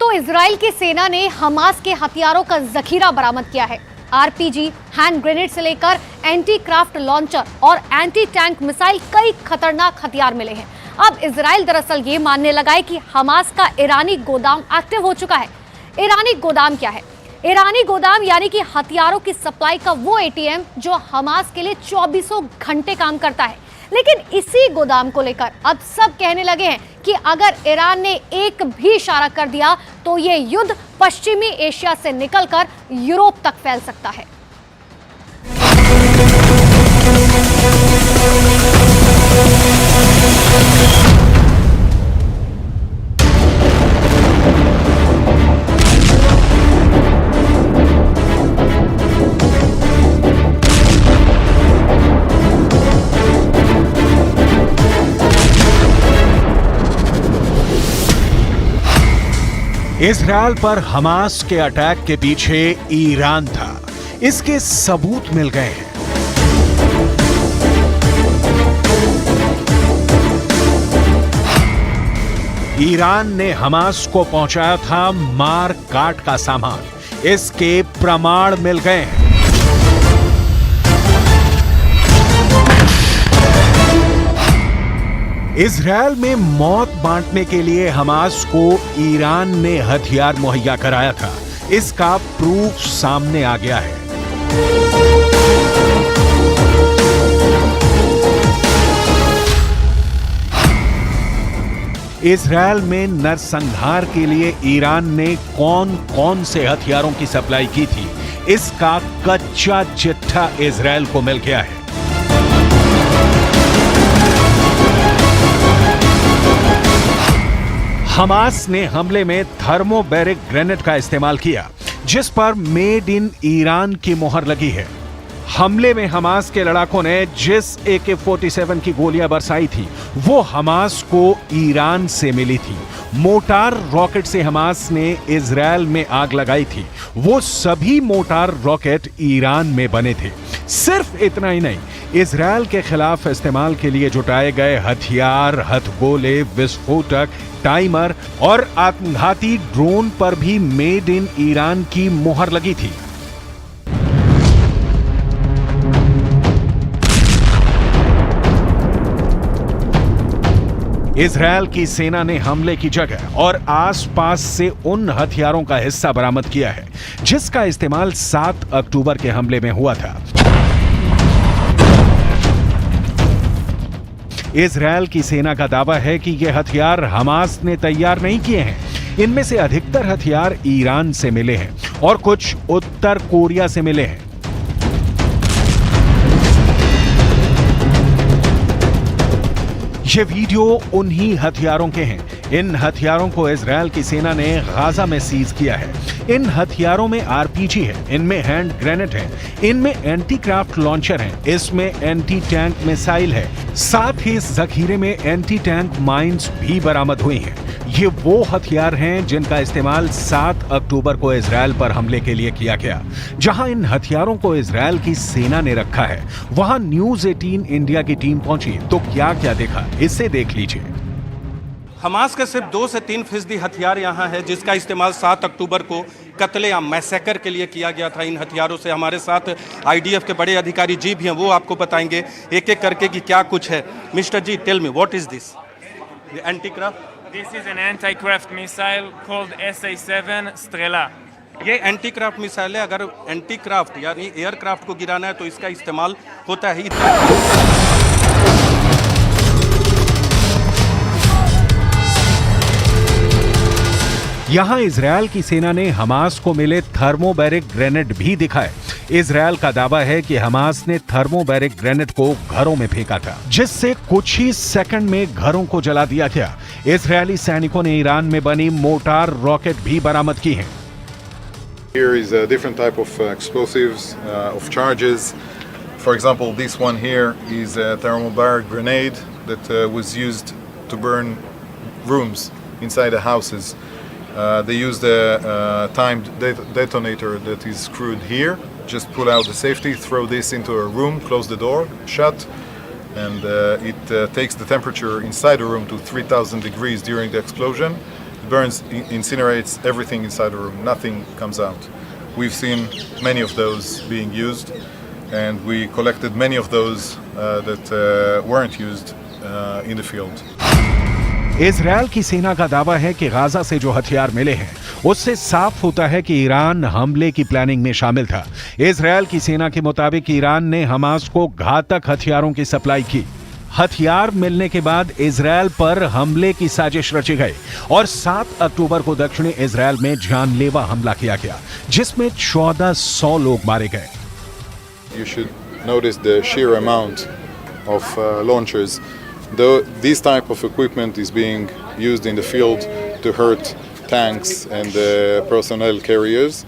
तो इजराइल की सेना ने हमास के हथियारों का जखीरा बरामद किया है। आरपीजी, हैंड ग्रेनेड से लेकर एंटी क्राफ्ट लॉन्चर और एंटी टैंक मिसाइल, कई खतरनाक हथियार मिले हैं। अब इजराइल दरअसल ये मानने लगा है कि हमास का ईरानी गोदाम एक्टिव हो चुका है। ईरानी गोदाम क्या है? ईरानी गोदाम यानी कि हथियारों की सप्लाई का वो एटीएम जो हमास के लिए 24 घंटे काम करता है। लेकिन इसी गोदाम को लेकर अब सब कहने लगे हैं कि अगर ईरान ने एक भी इशारा कर दिया तो ये युद्ध पश्चिमी एशिया से निकलकर यूरोप तक फैल सकता है। इजराइल पर हमास के अटैक के पीछे ईरान था, इसके सबूत मिल गए हैं। ईरान ने हमास को पहुंचाया था मार काट का सामान, इसके प्रमाण मिल गए हैं। इजराइल में मौत बांटने के लिए हमास को ईरान ने हथियार मुहैया कराया था, इसका प्रूफ सामने आ गया है। इजराइल में नरसंहार के लिए ईरान ने कौन कौन से हथियारों की सप्लाई की थी, इसका कच्चा चिट्ठा इजराइल को मिल गया है। हमास ने हमले में थर्मोबैरिक ग्रेनेड का इस्तेमाल किया, जिस पर मेड इन ईरान की मोहर लगी है। हमले में हमास के लड़ाकों ने जिस AK-47 की गोलियां बरसाई थी वो हमास को ईरान से मिली थी। मोटार रॉकेट से हमास ने इजराइल में आग लगाई थी, वो सभी मोटार रॉकेट ईरान में बने थे। सिर्फ इतना ही नहीं, इजराइल के खिलाफ इस्तेमाल के लिए जुटाए गए हथियार, हथगोले, विस्फोटक, टाइमर और आत्मघाती ड्रोन पर भी मेड इन ईरान की मोहर लगी थी। इजराइल की सेना ने हमले की जगह और आसपास से उन हथियारों का हिस्सा बरामद किया है जिसका इस्तेमाल 7 अक्टूबर के हमले में हुआ था। इजराइल की सेना का दावा है कि ये हथियार हमास ने तैयार नहीं किए हैं। इनमें से अधिकतर हथियार ईरान से मिले हैं और कुछ उत्तर कोरिया से मिले हैं। ये वीडियो उन्हीं हथियारों के हैं। इन हथियारों को इजराइल की सेना ने गाजा में सीज किया है। इन हथियारों में आरपीजी है, इनमें हैंड ग्रेनेड है, इनमें एंटी क्राफ्ट लॉन्चर है, इसमें एंटी टैंक मिसाइल है, साथ ही इस जखीरे में एंटी टैंक माइंस भी बरामद हुई हैं। ये वो हथियार हैं जिनका इस्तेमाल 7 अक्टूबर को इजराइल पर हमले के लिए किया गया। जहां इन हथियारों को इजराइल की सेना ने रखा है, वहां न्यूज 18 इंडिया की टीम पहुंची तो क्या क्या देखा, इसे देख लीजिए। हमास के सिर्फ 2 से 3% हथियार यहाँ है जिसका इस्तेमाल 7 अक्टूबर को कत्लेआम मैसेकर के लिए किया गया था। इन हथियारों से हमारे साथ IDF के बड़े अधिकारी जी भी हैं, वो आपको बताएंगे एक एक करके कि क्या कुछ है। Mr ji, tell me what is this? Anti craft? This is an anti-craft missile called SA-7 Strela. ये एंटी क्राफ्ट मिसाइल है। अगर एंटी क्राफ्ट यानी एयरक्राफ्ट को गिराना है तो इसका इस्तेमाल होता है। यहां इजराइल की सेना ने हमास को मिले थर्मोबैरिक ग्रेनेड भी दिखाए। इजराइल का दावा है कि हमास ने थर्मोबैरिक ग्रेनेड को घरों में फेंका था, जिससे कुछ ही सेकंड में घरों को जला दिया गया। इजरायली सैनिकों ने ईरान में बनी मोटार रॉकेट भी बरामद की हैं। Here is a different type of explosives, of charges. For example, this one here is a thermobaric grenade that was used to burn rooms inside the houses. They used a timed detonator that is screwed here. Just pull out the safety, throw this into a room, close the door, shut, and it takes the temperature inside the room to 3000 degrees during the explosion. burns, incinerates everything inside the room. Nothing comes out. We've seen many of those being used, and we collected many of those that weren't used in the field. Israel की सेना का दावा है कि Gaza से जो हथियार मिले हैं उससे साफ होता है कि ईरान हमले की प्लानिंग में शामिल था। इजरायल की सेना के मुताबिक ईरान ने हमास को घातक हथियारों की सप्लाई की। हथियार मिलने के बाद इजरायल पर हमले की साजिश रची गई और 7 अक्टूबर को दक्षिणी इजरायल में जानलेवा हमला किया गया, जिसमें 1400 लोग मारे गए। You should notice the sheer amount of launchers. Though this type of equipment is being used in the field to hurt tanks and personnel carriers,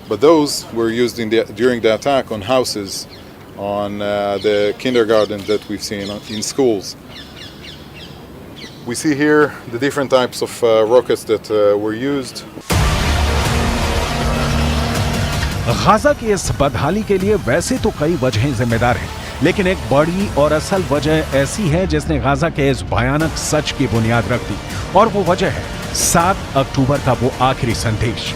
but those were used during the attack on houses, on the kindergarten that we've seen in schools. We see here the different types of rockets that were used. Gaza की इस बदहाली के लिए वैसे तो कई वजहें जिम्मेदार हैं, लेकिन एक बड़ी और असल वजह ऐसी है जिसने गाजा के इस भयानक सच की बुनियाद रख दी, और वो वजह है 7 अक्टूबर का वो आखिरी संदेश।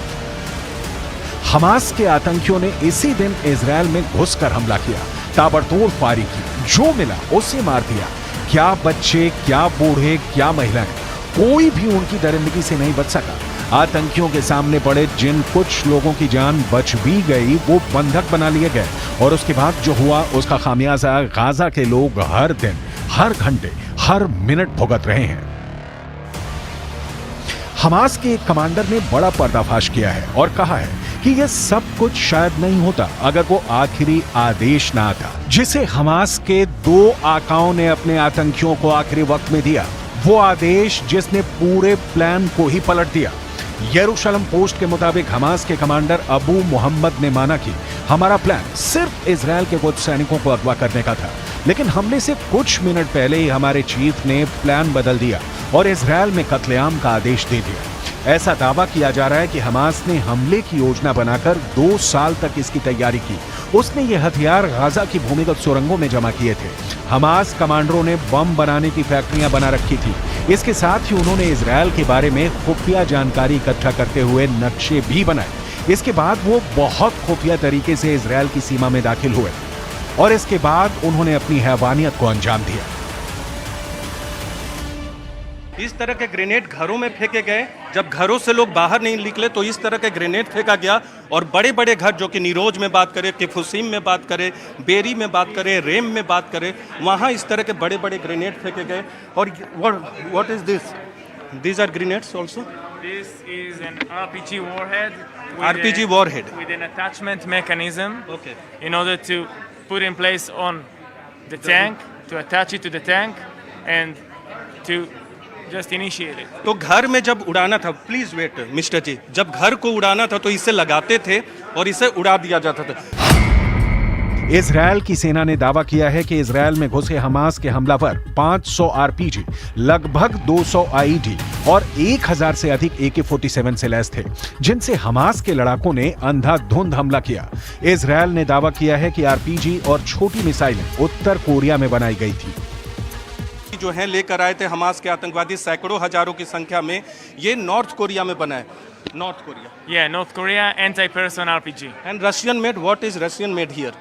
हमास के आतंकियों ने इसी दिन इजरायल में घुसकर हमला किया, ताबड़तोड़ फायरिंग की, जो मिला उसे मार दिया। क्या बच्चे, क्या बूढ़े, क्या महिलाएं, कोई भी उनकी दरिंदगी से नहीं बच सका। आतंकियों के सामने पड़े जिन कुछ लोगों की जान बच भी गई वो बंधक बना लिए गए, और उसके बाद जो हुआ उसका खामियाजा गाजा के लोग हर दिन, हर घंटे, हर मिनट भुगत रहे हैं। हमास के एक कमांडर ने बड़ा पर्दाफाश किया है और कहा है कि यह सब कुछ शायद नहीं होता अगर वो आखिरी आदेश ना आता, जिसे हमास के 2 आकाओं ने अपने आतंकियों को आखिरी वक्त में दिया। वो आदेश जिसने पूरे प्लान को ही पलट दिया। यरूशलेम पोस्ट के मुताबिक हमास के कमांडर अबू मोहम्मद ने माना कि हमारा प्लान सिर्फ इजरायल के कुछ सैनिकों को अगवा करने का था, लेकिन हमले से कुछ मिनट पहले ही हमारे चीफ ने प्लान बदल दिया और इजरायल में कत्लेआम का आदेश दे दिया। ऐसा दावा किया जा रहा है कि हमास ने हमले की योजना बनाकर 2 साल तक इसकी तैयारी की। उसने ये हथियार गाजा की भूमिगत सुरंगों में जमा किए थे। हमास कमांडरों ने बम बनाने की फैक्ट्रियां बना रखी थी। इसके साथ ही उन्होंने इजरायल के बारे में खुफिया जानकारी इकट्ठा करते हुए नक्शे भी बनाए। इसके बाद वो बहुत खुफिया तरीके से इजरायल की सीमा में दाखिल हुए और इसके बाद उन्होंने अपनी हैवानियत को अंजाम दिया। इस तरह के ग्रेनेड घरों में फेंके गए। जब घरों से लोग बाहर नहीं निकले तो इस तरह के ग्रेनेड फेंका गया, और बड़े बड़े घर जो कि नीरोज में बात करें, किफुसीम में बात करें, बेरी में बात करें, रेम में बात करें, वहाँ इस तरह के बड़े बड़े ग्रेनेड फेंके गए। और what is this? These are grenades also? This is an RPG warhead. RPG warhead. With an attachment mechanism. Okay. In order to put in place on the tank, to attach it to the tank, and to just initiate it. तो घर में जब उड़ाना था, please wait mister जी, जब घर को उड़ाना था तो इसे लगाते थे और इसे उड़ा दिया जाता था। इजरायल की सेना ने दावा किया है कि इजरायल में घुसे हमास के हमलावर 500 आरपीजी, लगभग 200 आईडी और 1000 से अधिक AK-47 से लैस थे, जिनसे हमास के लड़ाकों ने अंधाधुंध हमला किया। इजरायल ने दावा किया है कि आरपीजी और छोटी मिसाइलें उत्तर कोरिया में बनाई गई थी। जो है लेकर आए थे हमास के आतंकवादी सैकड़ों हजारों की संख्या में, ये नॉर्थ कोरिया में बना है। North Korea, Yeah, North Korea anti-person RPG. And Russian made, what is Russian made here?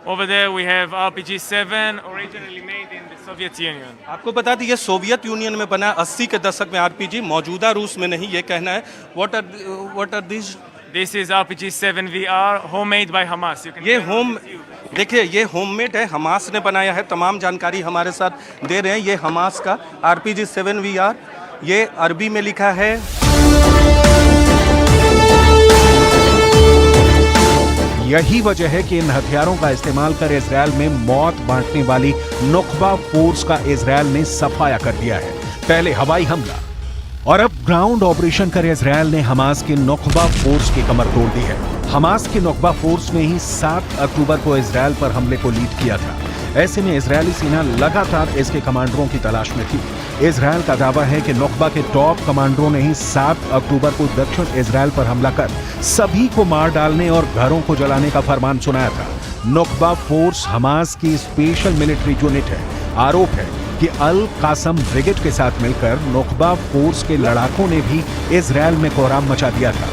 Over there we have RPG-7, originally made in the Soviet Union. आपको बता दी ये सोवियत यूनियन में बना है 80 के दशक में आरपीजी, मौजूदा रूस में नहीं, ये कहना है। What are this? This is RPG-7 VR, homemade by Hamas. You can ये check home, it with you. देखिए ये होममेड है, हमास ने बनाया है। तमाम जानकारी हमारे साथ दे रहे हैं। ये हमास का RPG-7 VR, ये अरबी में लिखा है। यही वजह है कि इन हथियारों का इस्तेमाल कर इजरायल में मौत बांटने वाली नुकबा फोर्स का इजरायल ने सफाया कर दिया है। पहले हवाई हमला और अब ग्राउंड ऑपरेशन कर इजरायल ने हमास के नुकबा फोर्स की कमर तोड़ दी है। हमास के नुकबा फोर्स ने ही 7 अक्टूबर को इजरायल पर हमले को लीड किया था। ऐसे में इजरायली सेना लगातार इसके कमांडरों की तलाश में थी। इजरायल का दावा है कि नुकबा के टॉप कमांडरों ने ही 7 अक्टूबर को दक्षिण इजरायल पर हमला कर सभी को मार डालने और घरों को जलाने का फरमान सुनाया था। नुकबा फोर्स हमास की स्पेशल मिलिट्री यूनिट है। आरोप है कि कि अल कासम ब्रिगेड के साथ मिलकर नुकबा फोर्स के लड़ाकों ने भी इजरायल में कोहराम मचा दिया था।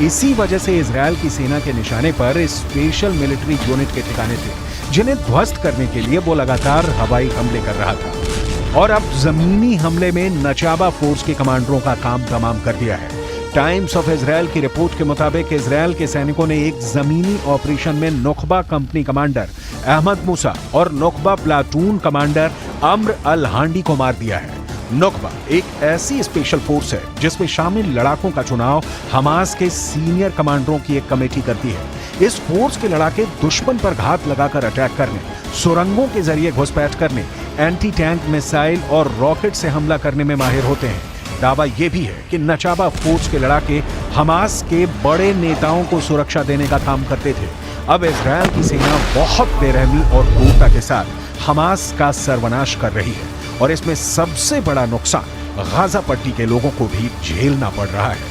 इसी वजह से इजरायल की सेना के निशाने पर स्पेशल मिलिट्री यूनिट के ठिकाने थे, जिन्हें ध्वस्त करने के लिए वो लगातार हवाई हमले कर रहा था। और अब जमीनी हमले में नचाबा फोर्स के कमांडरों का काम तमाम कर दिया है। टाइम्स ऑफ इजरायल की रिपोर्ट के मुताबिक इजरायल के सैनिकों ने एक जमीनी ऑपरेशन में नुकबा कंपनी कमांडर अहमद मूसा और नुकबा प्लाटून कमांडर अम्र अल हांडी को मार दिया है। नुकबा एक ऐसी स्पेशल फोर्स है जिसमें शामिल लड़ाकों का चुनाव हमास के सीनियर कमांडरों की एक कमेटी करती है। इस फोर्स के लड़ाके दुश्मन पर घात लगाकर अटैक करने, सुरंगों के जरिए घुसपैठ करने, एंटी टैंक मिसाइल और रॉकेट से हमला करने में माहिर होते हैं। दावा यह भी है कि नचाबा फोर्स के लड़ाके हमास के बड़े नेताओं को सुरक्षा देने का काम करते थे। अब इजरायल की सेना बहुत बेरहमी और क्रूरता के साथ हमास का सर्वनाश कर रही है और इसमें सबसे बड़ा नुकसान गाजा पट्टी के लोगों को भी झेलना पड़ रहा है।